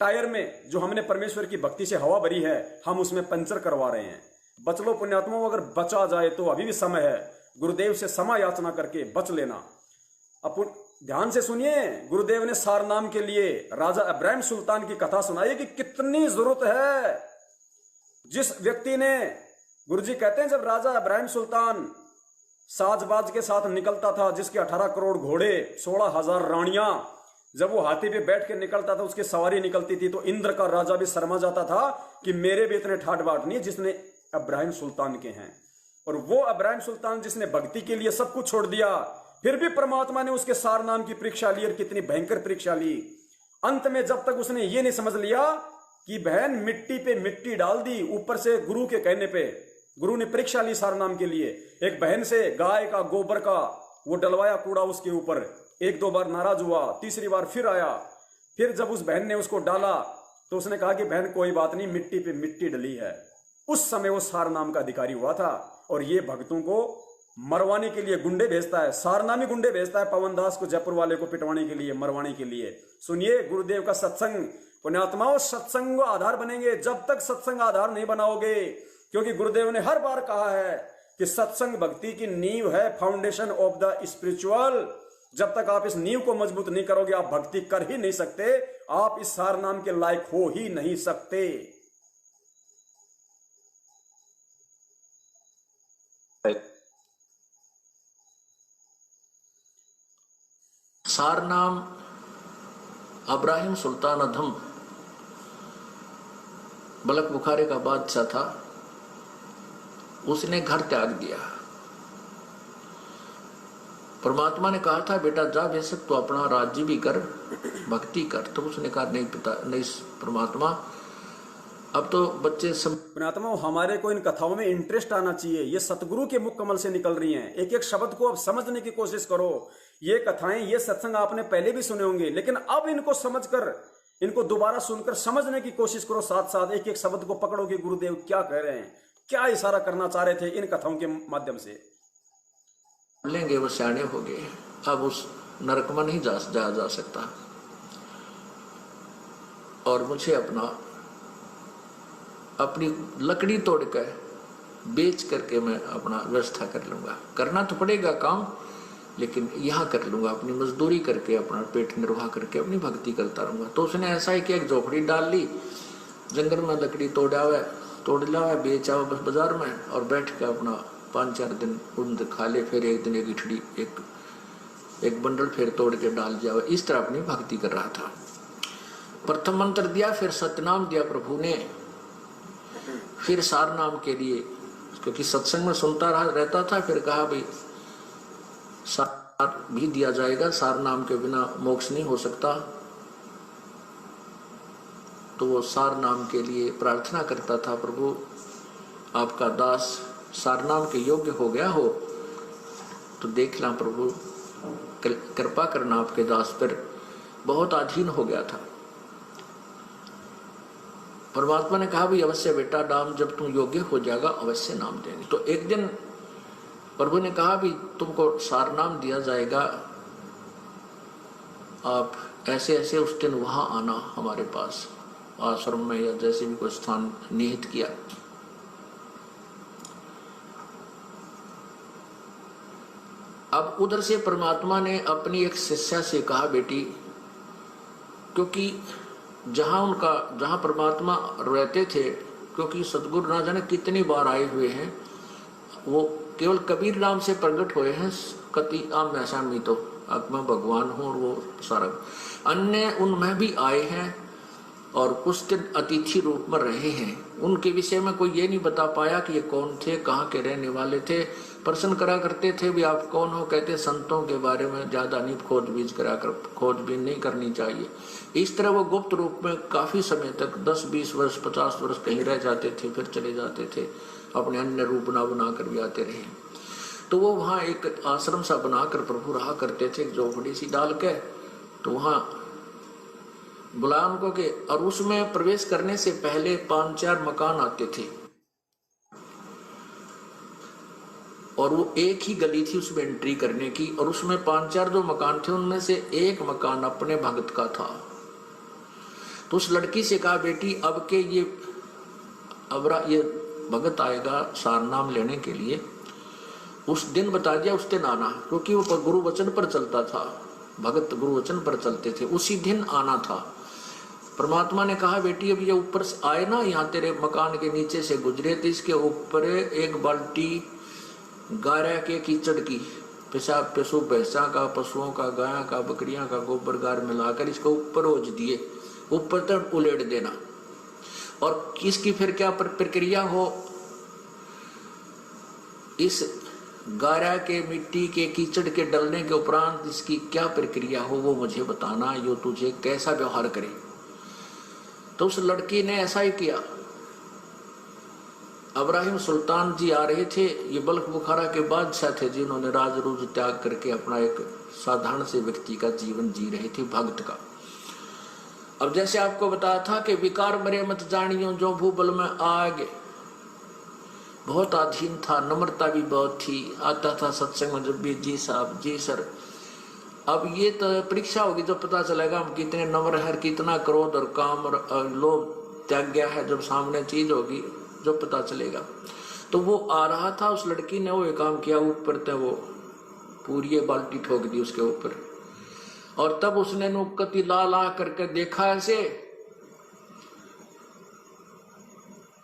टायर में जो हमने परमेश्वर की भक्ति से हवा भरी है, हम उसमें पंचर करवा रहे हैं। बच लो पुण्यात्माओं, अगर बचा जाए तो अभी भी समय है, गुरुदेव से क्षमा याचना करके बच लेना। अपन ध्यान से सुनिए, गुरुदेव ने सारनाम के लिए राजा इब्राहिम सुल्तान की कथा सुनाई कि कितनी जरूरत है। जिस व्यक्ति ने, गुरुजी कहते हैं जब राजा इब्राहिम सुल्तान साजबाज के साथ निकलता था, जिसके 18 करोड़ घोड़े, 16,000 रानियां, जब वो हाथी पे बैठ के निकलता था, उसकी सवारी निकलती थी, तो इंद्र का राजा भी शर्मा जाता था कि मेरे भी इतने ठाट बाट नहीं जिसने इब्राहिम सुल्तान के हैं। और वो इब्राहिम सुल्तान जिसने भक्ति के लिए सब कुछ छोड़ दिया, फिर भी परमात्मा ने उसके सारनाम की परीक्षा ली, और कितनी भयंकर परीक्षा ली। अंत में जब तक उसने ये नहीं समझ लिया कि बहन मिट्टी पे मिट्टी डाल दी, ऊपर से गुरु के कहने पे गुरु ने परीक्षा ली सारनाम के लिए। एक बहन से गाय का गोबर का वो डलवाया कूड़ा उसके ऊपर, एक दो बार नाराज हुआ, तीसरी बार फिर आया। फिर जब उस बहन ने उसको डाला तो उसने कहा कि बहन कोई बात नहीं, मिट्टी पे मिट्टी डली है। उस समय वो सारनाम का अधिकारी हुआ था। और ये भक्तों को मरवाने के लिए गुंडे भेजता है, सारनामी गुंडे भेजता है, पवन दास को, जयपुर वाले को पिटवाने के लिए, मरवाने के लिए। सुनिए गुरुदेव का सत्संग, पुण्यात्माओं सत्संग आधार बनेंगे। जब तक सत्संग आधार नहीं बनाओगे, क्योंकि गुरुदेव ने हर बार कहा है कि सत्संग भक्ति की नींव है, फाउंडेशन ऑफ द स्पिरिचुअल। जब तक आप इस नींव को मजबूत नहीं करोगे, आप भक्ति कर ही नहीं सकते, आप इस सारनाम के लायक हो ही नहीं सकते। सारनाम इब्राहिम सुल्तान अधम बलक बुखारे का बादशाह था, उसने घर त्याग दिया। परमात्मा ने कहा था बेटा जा बेशक तो अपना राज्य भी कर, भक्ति कर। तो उसने कहा नहीं पिता, नहीं परमात्मा, अब तो बच्चे सब। पुण्यात्मा हमारे को इन कथाओं में इंटरेस्ट आना चाहिए, ये सतगुरु के मुख कमल से निकल रही हैं। एक एक शब्द को अब समझने की कोशिश करो। ये कथाएं, ये सत्संग आपने पहले भी सुने होंगे, लेकिन अब इनको समझकर, इनको दोबारा सुनकर समझने की कोशिश करो। साथ साथ एक एक शब्द को पकड़ो कि गुरुदेव क्या कह रहे हैं, क्या इशारा करना चाह रहे थे इन कथाओं के माध्यम से। लेंगे वो सियाने हो गए, अब उस नरक में नहीं जाया जा सकता, और मुझे अपनी लकड़ी तोड़ कर बेच करके मैं अपना व्यवस्था कर लूंगा। करना तो पड़ेगा काम, लेकिन यहाँ कर लूंगा, अपनी मजदूरी करके अपना पेट निर्वाह करके अपनी भक्ति करता रहूंगा। तो उसने ऐसा ही किया, एक झोपड़ी डाल ली, जंगल में लकड़ी तोड़ लावा, बेच आओ बस बाजार में, और बैठ के अपना 5-4 दिन उन खा ले, फिर एक दिन एक इठड़ी, एक बंडल फिर तोड़ के डाल जाओ। इस तरह अपनी भक्ति कर रहा था। प्रथम मंत्र दिया, फिर सतनाम दिया प्रभु ने, फिर सारनाम के लिए, क्योंकि सत्संग में सुनता रहता था। फिर कहा भाई सार भी दिया जाएगा, सारनाम के बिना मोक्ष नहीं हो सकता। तो वो सारनाम के लिए प्रार्थना करता था, प्रभु आपका दास सारनाम के योग्य हो गया हो तो देख ला प्रभु, कृपा करना, आपके दास पर बहुत अधीन हो गया था। परमात्मा ने कहा भाई अवश्य बेटा, नाम जब तुम योग्य हो जाएगा अवश्य नाम देंगे। तो एक दिन प्रभु ने कहा भी तुमको सारनाम दिया जाएगा, आप ऐसे ऐसे उस दिन वहां आना हमारे पास आश्रम में, या जैसे भी कोई स्थान निहित किया। अब उधर से परमात्मा ने अपनी एक शिष्या से कहा बेटी, क्योंकि जहां परमात्मा रहते थे, क्योंकि सतगुरु ना जाने कितनी बार आए हुए हैं, वो केवल कबीर नाम से प्रकट हुए हैं। कति आम ऐसा मी तो अब मैं भगवान हूँ और वो सारा अन्य उनमें भी आए हैं और कुछ दिन अतिथि रूप में रहे हैं। उनके विषय में कोई ये नहीं बता पाया कि ये कौन थे, कहाँ के रहने वाले थे। प्रश्न करा करते थे भी आप कौन हो, कहते संतों के बारे में ज्यादा नहीं खोजबीन नहीं करनी चाहिए। इस तरह वो गुप्त रूप में काफी समय तक 10, 20 वर्ष, 50 वर्ष कहीं रह जाते थे, फिर चले जाते थे, अपने अन्य रूप ना बनाकर भी आते रहे। तो वो वहाँ एक आश्रम सा बनाकर प्रभु रहा करते थे, झोपड़ी सी डाल के। तो वहाँ बुलाया उनको के, और उसमें प्रवेश करने से पहले 5-4 मकान आते थे और वो एक ही गली थी उसमें एंट्री करने की, और उसमें 5-4 जो मकान थे उनमें से एक मकान अपने भगत का था। तो उस लड़की से कहा, बेटी अब के ये भगत आएगा सार नाम लेने के लिए, उस दिन बता दिया, उस दिन आना, क्योंकि वो गुरु वचन पर चलता था, भगत गुरु वचन पर चलते थे, उसी दिन आना था। परमात्मा ने कहा, बेटी अब ये ऊपर से आए ना, यहाँ तेरे मकान के नीचे से गुजरे तो इसके ऊपर एक बाल्टी गारा के कीचड़ की, पेशाब पशु भैंसा का, पशुओं का, गाय का, बकरियां का गोबर गार मिलाकर इसको ऊपर रोज दिए, ऊपर तक उलेट देना। और इसकी फिर क्या प्रक्रिया हो, इस गारा के मिट्टी के कीचड़ के डलने के उपरांत इसकी क्या प्रक्रिया हो वो मुझे बताना, यो तुझे कैसा व्यवहार करे। तो उस लड़की ने ऐसा ही किया। इब्राहिम सुल्तान जी आ रहे थे, ये बल्ख बुखारा के बादशाह थे जिन्होंने राज रूज त्याग करके अपना एक साधारण से व्यक्ति का जीवन जी रहे थे, भक्त का। अब जैसे आपको बताया था कि विकार मरे मत जानियो जो भूबल में आगे, बहुत अधीन था, नम्रता भी बहुत थी, आता था सत्संग में जब भी जी साहब जी सर। अब ये तो परीक्षा होगी जब पता चलेगा हम कितने नम्र है, कितना क्रोध और काम और लोभ त्याग गया है, जब सामने चीज होगी जो पता चलेगा। तो वो आ रहा था, उस लड़की ने वो एक काम किया, ऊपर तक वो पूरी बाल्टी ठोक दी उसके ऊपर, और तब उसने नुक्कती ला ला करके देखा ऐसे,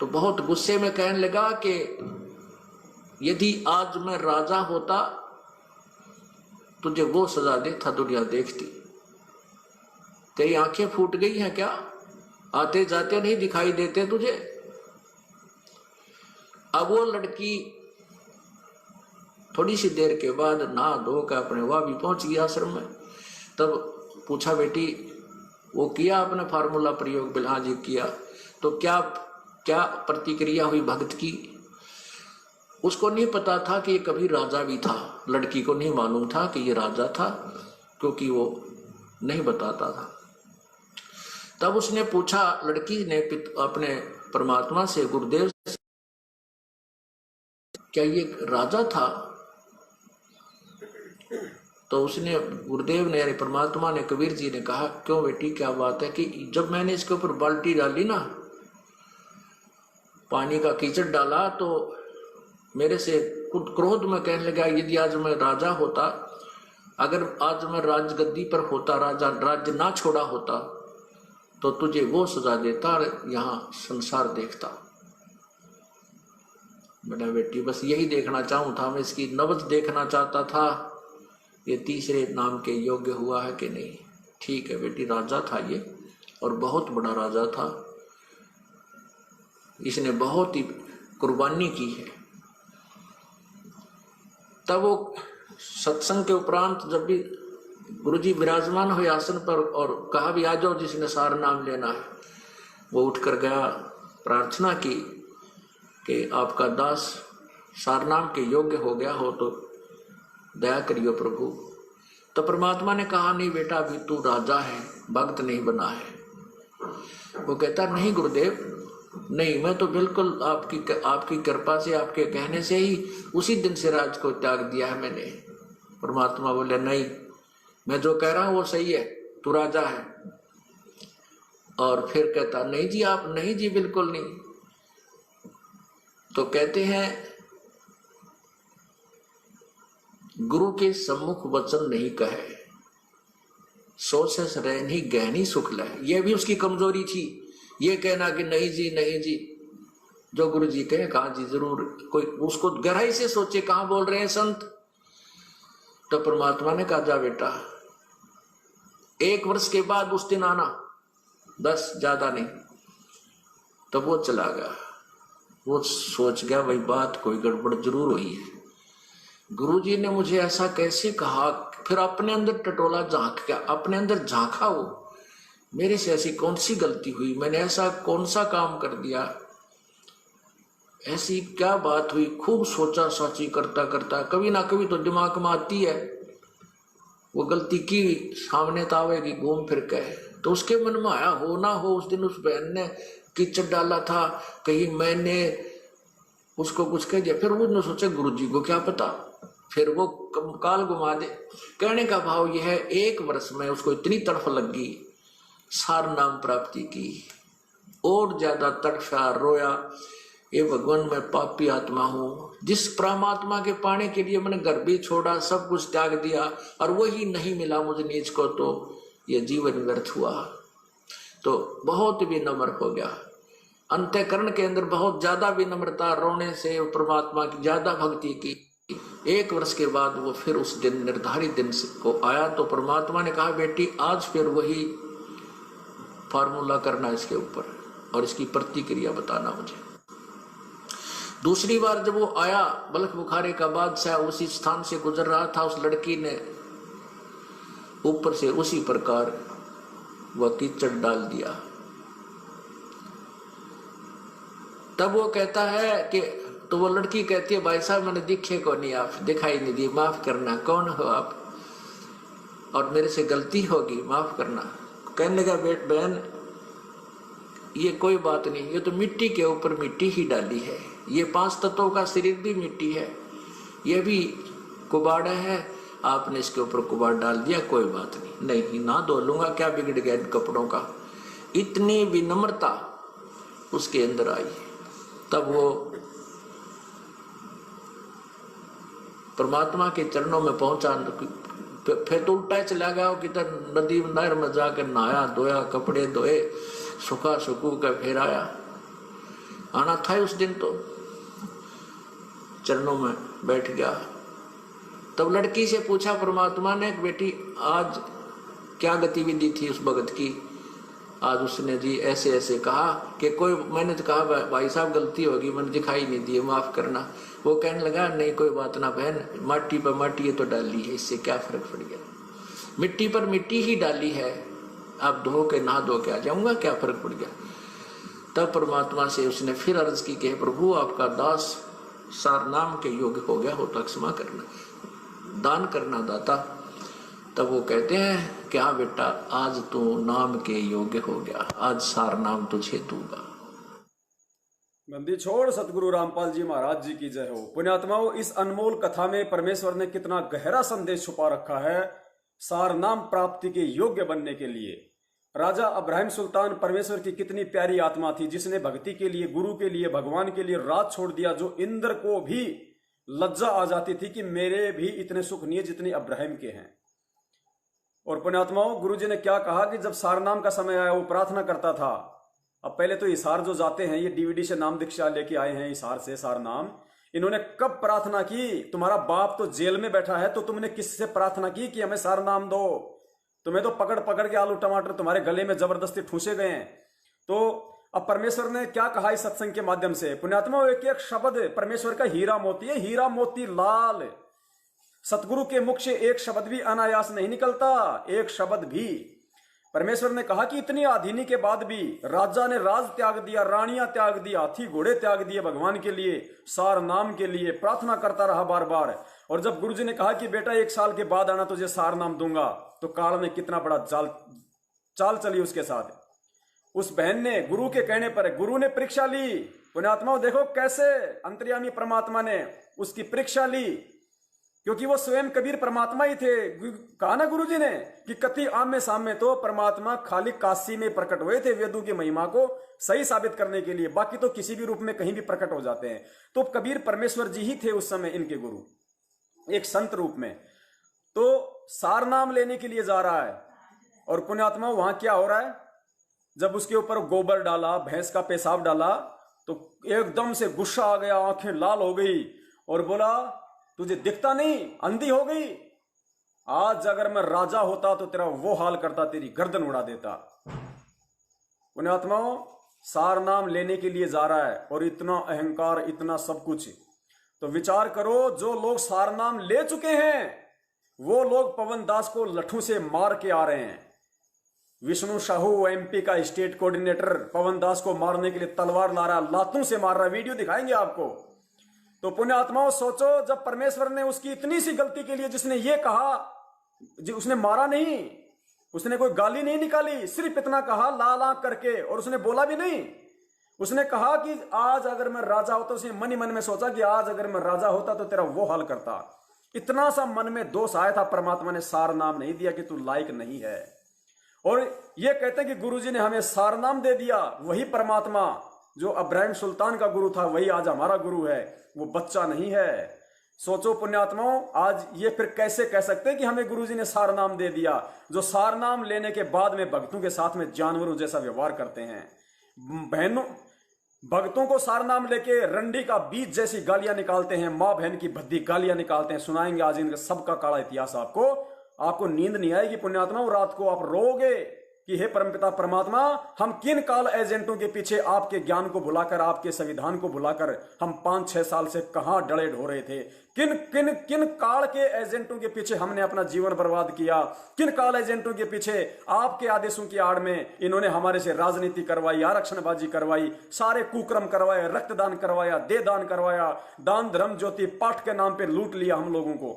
तो बहुत गुस्से में कहने लगा कि यदि आज मैं राजा होता तुझे वो सजा देता दुनिया देखती। तेरी आंखें फूट गई हैं क्या, आते जाते नहीं दिखाई देते तुझे। अब वो लड़की थोड़ी सी देर के बाद नहा धो कर अपने वहां भी पहुंच गई आश्रम में। तब पूछा, बेटी वो किया आपने फार्मूला प्रयोग? बिल्हा जी किया। तो क्या प्रतिक्रिया हुई भक्त की? उसको नहीं पता था कि ये कभी राजा भी था, लड़की को नहीं मालूम था कि ये राजा था, क्योंकि वो नहीं बताता था। तब उसने पूछा, लड़की ने अपने परमात्मा से, गुरुदेव से, क्या ये राजा था? तो उसने, गुरुदेव ने यानी परमात्मा ने, कबीर जी ने कहा, क्यों बेटी क्या बात है कि जब मैंने इसके ऊपर बाल्टी डाली ना, पानी का कीचड़ डाला, तो मेरे से खुद क्रोध में कहने लगा, यदि आज मैं राजा होता, अगर आज मैं राजगद्दी पर होता, राज्य ना छोड़ा होता, तो तुझे वो सजा देता, यहाँ संसार देखता। बेटा बेटी बस यही देखना चाहूँ था मैं, इसकी नब्ज देखना चाहता था, ये तीसरे नाम के योग्य हुआ है कि नहीं। ठीक है बेटी, राजा था ये, और बहुत बड़ा राजा था, इसने बहुत ही कुर्बानी की है। तब वो सत्संग के उपरांत जब भी गुरुजी विराजमान हुए आसन पर और कहा भी आ जाओ जिसने सार नाम लेना है, वो उठकर गया, प्रार्थना की कि आपका दास सार नाम के योग्य हो गया हो तो दया करियो प्रभु। तो परमात्मा ने कहा, नहीं बेटा अभी तू राजा है, भक्त नहीं बना है। वो कहता, नहीं गुरुदेव नहीं, मैं तो बिल्कुल आपकी कृपा से, आपके कहने से ही उसी दिन से राज को त्याग दिया है मैंने। परमात्मा बोले, नहीं, मैं जो कह रहा हूं वो सही है, तू राजा है। और फिर कहता, नहीं जी आप, नहीं जी बिल्कुल नहीं। तो कहते हैं, गुरु के सम्मुख वचन नहीं कहे, सोचस रहनी गहनी सुख लय, ये भी उसकी कमजोरी थी। ये कहना कि नहीं जी नहीं जी, जो गुरु जी कहे कहा जी जरूर, कोई उसको गहराई से सोचे कहां बोल रहे हैं संत। तो परमात्मा ने कहा जा बेटा 1 वर्ष के बाद उस दिन आना, 10 ज्यादा नहीं। तो वो चला गया। वो सोच गया भाई बात कोई गड़बड़ जरूर हुई है, गुरुजी ने मुझे ऐसा कैसे कहा। फिर अपने अंदर टटोला झांक गया, अपने अंदर झांका वो, मेरे से ऐसी कौन सी गलती हुई, मैंने ऐसा कौन सा काम कर दिया, ऐसी क्या बात हुई। खूब सोचा साची करता करता, कभी ना कभी तो दिमाग में आती है वो गलती की, सामने तो आवेगी घूम फिर के। तो उसके मन में आया हो ना हो उस दिन उस बहन ने कीचड़ डाला था, कहीं मैंने उसको कुछ कह दिया। फिर उसने सोचा गुरुजी को क्या पता, फिर वो काल घुमा दे। कहने का भाव यह है 1 वर्ष में उसको इतनी तड़फ लगी, सार नाम प्राप्ति की, और ज्यादा तड़फा रोया, ये भगवान मैं पापी आत्मा हूं, जिस परमात्मा के पाने के लिए मैंने घर भी छोड़ा, सब कुछ त्याग दिया और वही नहीं मिला मुझे नीच को, तो ये जीवन व्यर्थ हुआ। तो बहुत विनम्र हो गया, अंतःकरण के अंदर बहुत ज्यादा विनम्रता, रोने से परमात्मा की ज्यादा भक्ति की। 1 वर्ष के बाद वो फिर उस दिन निर्धारित दिन को आया। तो परमात्मा ने कहा बेटी आज फिर वही फार्मूला करना इसके ऊपर और इसकी प्रतिक्रिया बताना मुझे। दूसरी बार जब वो आया, बलख बुखारे का बादशाह उसी स्थान से गुजर रहा था, उस लड़की ने ऊपर से उसी प्रकार वह कीचड़ डाल दिया। तब वो कहता है कि, तो वो लड़की कहती है भाई साहब मैंने दिखे को नहीं, आप दिखाई नहीं दिए, माफ करना, कौन हो आप, और मेरे से गलती होगी, माफ करना। कहने लगा बहन ये कोई बात नहीं, ये तो मिट्टी के ऊपर मिट्टी ही डाली है, ये 5 तत्वों का शरीर भी मिट्टी है, ये भी कुबाड़ा है, आपने इसके ऊपर कुबाड़ डाल दिया, कोई बात नहीं, नहीं ना धो लूंगा, क्या बिगड़ गया इन कपड़ों का। इतनी विनम्रता उसके अंदर आई। तब वो परमात्मा के चरणों में पहुंचा। फिर तो उल्टा चला गया, किधर नदी नहर में जाकर नहाया धोया, कपड़े धोए, सुखा सुकू का फिर आया। आना था उस दिन, तो चरणों में बैठ गया। तब लड़की से पूछा परमात्मा ने बेटी आज क्या गतिविधि थी उस भगत की। आज उसने जी ऐसे ऐसे कहा कि कोई, मैंने तो कहा भाई साहब गलती होगी, मैंने दिखाई नहीं दी, माफ करना। वो कहने लगा नहीं कोई बात ना बहन, माटी पर माटी ये तो डाली है, इससे क्या फर्क पड़ गया, मिट्टी पर मिट्टी ही डाली है, अब धो के नहा धो के आ जाऊंगा, क्या फर्क पड़ गया। तब परमात्मा से उसने फिर अर्ज की कि प्रभु आपका दास सार नाम के योग्य हो गया हो तो क्षमा करना, दान करना दाता। तब वो कहते हैं कि हाँ बेटा आज तू नाम के योग्य हो गया, आज सार नाम तुझे दूंगा। बंदी छोड़ सतगुरु रामपाल जी महाराज जी की जय हो। पुण्यात्माओं, इस अनमोल कथा में परमेश्वर ने कितना गहरा संदेश छुपा रखा है सार नाम प्राप्ति के योग्य बनने के लिए। राजा अब्राहिम सुल्तान परमेश्वर की कितनी प्यारी आत्मा थी, जिसने भक्ति के लिए, गुरु के लिए, भगवान के लिए राज छोड़ दिया, जो इंद्र को भी लज्जा आ जाती थी कि मेरे भी इतने सुख नहीं है जितने अब्राहिम के हैं। और पुण्यात्माओं, गुरु जी ने क्या कहा कि जब सारनाम का समय आया वो प्रार्थना करता था। अब पहले तो हिसार जो जाते हैं, ये डीवीडी से नाम दीक्षा लेके आए हैं हिसार से सारनाम, इन्होंने कब प्रार्थना की? तुम्हारा बाप तो जेल में बैठा है, तो तुमने किससे प्रार्थना की कि हमें सारनाम दो? तुम्हें तो पकड़ पकड़ के आलू टमाटर तुम्हारे गले में जबरदस्ती ठूसे गए हैं। तो अब परमेश्वर ने क्या कहा इस सत्संग के माध्यम से? पुण्यात्मा, एक एक शब्द परमेश्वर का हीरा मोती है, हीरा मोती लाल। सतगुरु के मुख से एक शब्द भी अनायास नहीं निकलता, एक शब्द भी। परमेश्वर ने कहा कि इतनी आधीनी के बाद भी राजा ने राज त्याग दिया, रानियां त्याग दी, हाथी घोड़े त्याग दिए भगवान के लिए, सार नाम के लिए प्रार्थना करता रहा बार बार। और जब गुरुजी ने कहा कि बेटा 1 साल के बाद आना तुझे सार नाम दूंगा, तो काल ने कितना बड़ा चाल चली उसके साथ। उस बहन ने गुरु के कहने पर गुरु ने परीक्षा ली। पुण्यात्माओं देखो कैसे अंतर्यामी परमात्मा ने उसकी परीक्षा ली, क्योंकि वो स्वयं कबीर परमात्मा ही थे। कहा ना गुरुजी ने कि कति आमे सामने, तो परमात्मा खाली काशी में प्रकट हुए थे वेदों की महिमा को सही साबित करने के लिए, बाकी तो किसी भी रूप में कहीं भी प्रकट हो जाते हैं। तो कबीर परमेश्वर जी ही थे उस समय इनके गुरु, एक संत रूप में। तो सार नाम लेने के लिए जा रहा है और पुण्यात्मा वहां क्या हो रहा है, जब उसके ऊपर गोबर डाला, भैंस का पेशाब डाला, तो एकदम से गुस्सा आ गया, आंखें लाल हो गई और बोला तुझे दिखता नहीं, अंधी हो गई? आज अगर मैं राजा होता तो तेरा वो हाल करता, तेरी गर्दन उड़ा देता। पुण्यात्माओं, सार नाम लेने के लिए जा रहा है और इतना अहंकार, इतना सब कुछ। तो विचार करो, जो लोग सार नाम ले चुके हैं वो लोग पवन दास को लठों से मार के आ रहे हैं। विष्णु साहू एमपी का स्टेट कोऑर्डिनेटर पवन दास को मारने के लिए तलवार ला रहा, लातों से मार रहा, वीडियो दिखाएंगे आपको। तो पुण्यात्माओं सोचो, जब परमेश्वर ने उसकी इतनी सी गलती के लिए, जिसने ये कहा, उसने मारा नहीं, उसने कोई गाली नहीं निकाली, सिर्फ इतना कहा लाल आंख करके, और उसने बोला भी नहीं। उसने कहा कि आज अगर मैं राजा होता, उसने मन ही मन में सोचा कि आज अगर मैं राजा होता तो तेरा वो हाल करता। इतना सा मन में दोष आया था, परमात्मा ने सार नाम नहीं दिया कि तू लायक नहीं है। और ये कहते हैं कि गुरुजी ने हमें सार नाम दे दिया। वही परमात्मा जो अब्राहिम सुल्तान का गुरु था, वही आज हमारा गुरु है, वो बच्चा नहीं है। सोचो पुण्यात्माओं, आज ये फिर कैसे कह सकते हैं कि हमें गुरुजी ने सार नाम दे दिया, जो सार नाम लेने के बाद में भक्तों के साथ में जानवरों जैसा व्यवहार करते हैं। बहनों, भक्तों को सार नाम लेके रंडी का बीज जैसी गालियां निकालते हैं, मां बहन की भद्दी गालियां निकालते हैं। सुनाएंगे आज इनका सबका काला इतिहास आपको नींद नहीं आएगी पुण्यात्मा, रात को आप रोओगे कि हे परमपिता परमात्मा, हम किन काल एजेंटों के पीछे आपके ज्ञान को भुलाकर, आपके संविधान को भुलाकर हम 5-6 साल से कहां डले ढो रहे थे। किन किन किन काल के एजेंटों के पीछे हमने अपना जीवन बर्बाद किया, किन काल एजेंटों के पीछे आपके आदेशों की आड़ में इन्होंने हमारे से राजनीति करवाई, आरक्षणबाजी करवाई, सारे कुक्रम करवाए, रक्तदान करवाया, देहदान करवाया, दान धर्म ज्योति पाठ के नाम पर लूट लिया हम लोगों को।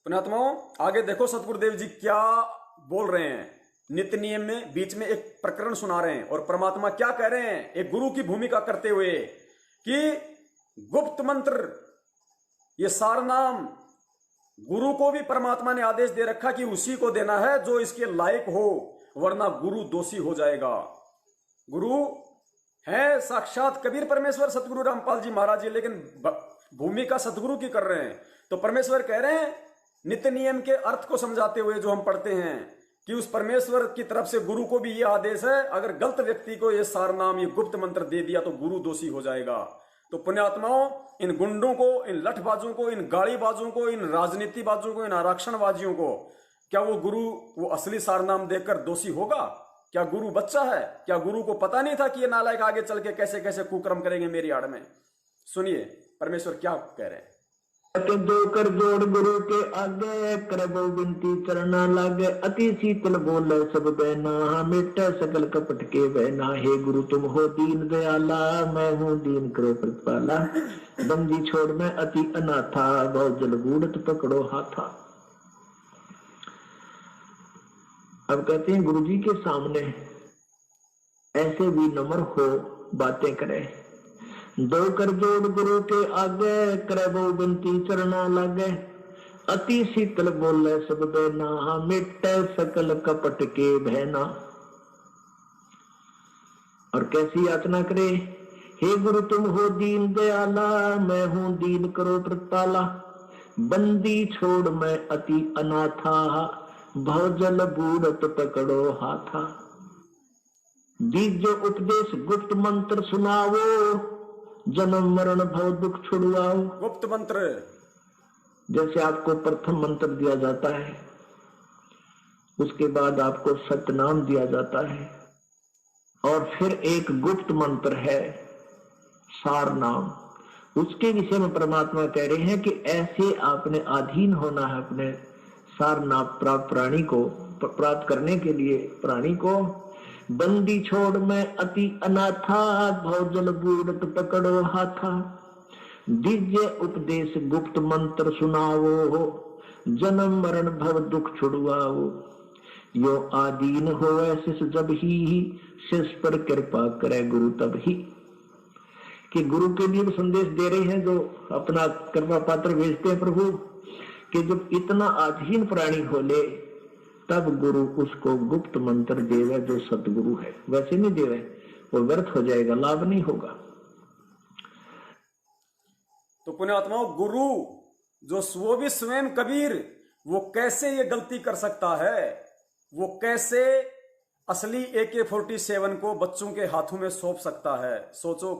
पुण्यात्माओं, आगे देखो सतगुरुदेव जी क्या बोल रहे हैं। नित्य नियम में बीच में एक प्रकरण सुना रहे हैं और परमात्मा क्या कह रहे हैं, एक गुरु की भूमिका करते हुए, कि गुप्त मंत्र, ये सार नाम गुरु को भी परमात्मा ने आदेश दे रखा कि उसी को देना है जो इसके लायक हो, वरना गुरु दोषी हो जाएगा। गुरु है साक्षात कबीर परमेश्वर सतगुरु रामपाल जी महाराज जी, लेकिन भूमिका सतगुरु की कर रहे हैं। तो परमेश्वर कह रहे हैं, नित्य नियम के अर्थ को समझाते हुए जो हम पढ़ते हैं, कि उस परमेश्वर की तरफ से गुरु को भी यह आदेश है, अगर गलत व्यक्ति को यह सार नाम, ये गुप्त मंत्र दे दिया तो गुरु दोषी हो जाएगा। तो पुण्यात्माओं, इन गुंडों को, इन लठबाजों को, इन गाड़ीबाजों को, इन राजनीतिबाजों को, इन आरक्षणबाजियों को, क्या वो गुरु वो असली सार नाम देकर दोषी होगा? क्या गुरु बच्चा है? क्या गुरु को पता नहीं था कि ये नालायक आगे चल के कैसे कैसे कुकर्म करेंगे मेरी आड़ में? सुनिए परमेश्वर क्या कह रहे हैं। दो कर जोड़ गुरु के आगे, करबो विनती चरना लागे, अति शीतल बोले सब बहना, मिट सकल कपट के बहना। हे गुरु तुम हो दीन दयाला, मैं हूँ दीन करो प्रतिपाला। बंदी छोड़ मैं अति अनाथा, बहुत जल बूढ़त पकड़ो हाथा। अब कहते हैं गुरु जी के सामने ऐसे भी नम्र हो, बातें करे। दो कर जोड़ गुरु के आगे, करबो विनती चरना लागे, अति शीतल बोले सब बहना, मिट सकल कपट के बहना। और कैसी याचना करे, हे गुरु तुम हो दीन दयाला, मैं हूं दीन करो प्रतिपाला। बंदी छोड़ मैं अति अनाथा, भवजल बूढ़त पकड़ो हाथा। दीजो उपदेश गुप्त मंत्र सुनावो, जन्म मरण भव दुख छुड़वाओ। गुप्त मंत्र, जैसे आपको प्रथम मंत्र दिया जाता है, उसके बाद आपको सतनाम दिया जाता है, और फिर एक गुप्त मंत्र है सार नाम। उसके विषय में परमात्मा कह रहे हैं कि ऐसे आपने अधीन होना है अपने सार नाम प्राप्त प्राणी को, प्राप्त करने के लिए प्राणी को। बंदी छोड़ मैं अति अनाथा, भवजल बूढ़त पकड़ो हाथा। दिव्य उपदेश गुप्त मंत्र सुनावो, जन्म मरण भव दुख छुड़वाओ। यो आदीन हो शिष जब ही, शिष पर कृपा करे गुरु तब ही। कि गुरु के लिए संदेश दे रहे हैं जो अपना कृपा पात्र भेजते हैं प्रभु, कि जब इतना अधीन प्राणी हो ले तब गुरु उसको गुप्त मंत्र देवे जो सतगुरु है। वैसे नहीं देवे, वो व्यर्थ हो जाएगा, लाभ नहीं होगा। तो पुण्यात्माओं, गुरु जो वो भी स्वयं कबीर, वो कैसे ये गलती कर सकता है? वो कैसे असली AK-47 को बच्चों के हाथों में सौंप सकता है? सोचो।